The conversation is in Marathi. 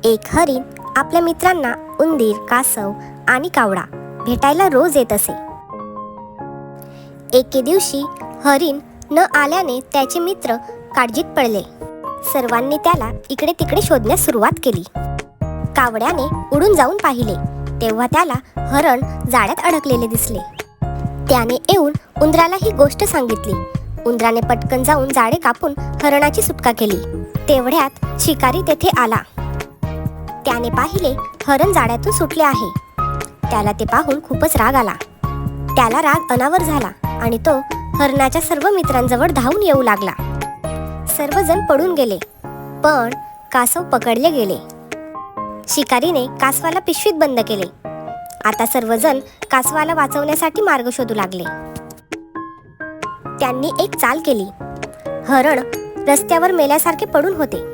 एक हरिण आपल्या मित्रांना उंदीर, कासव आणि कावळा भेटायला रोज येत असे. एके दिवशी हरिण न आल्याने त्याचे मित्र काळजीत पडले. सर्वांनी त्याला इकडे तिकडे शोधण्यास सुरुवात केली. कावळ्याने उडून जाऊन पाहिले तेव्हा त्याला हरण जाळ्यात अडकलेले दिसले. त्याने येऊन उंदराला ही गोष्ट सांगितली. उंदराने पटकन जाऊन जाळे कापून हरणाची सुटका केली. तेवढ्यात शिकारी तेथे आला. त्याने पाहिले हरण जाळ्यातून सुटले आहे. त्याला ते पाहून खूपच राग आला. त्याला राग अनावर झाला आणि तो हरणाच्या सर्व मित्रांजवळ धावून येऊ लागला. सर्वजण पडून गेले, पण कासव पकडले गेले. शिकारीने कासवाला पिशवीत बंद केले. आता सर्वजण कासवाला वाचवण्यासाठी मार्ग शोधू लागले. त्यांनी एक चाल केली. हरण रस्त्यावर मेल्यासारखे पडून होते.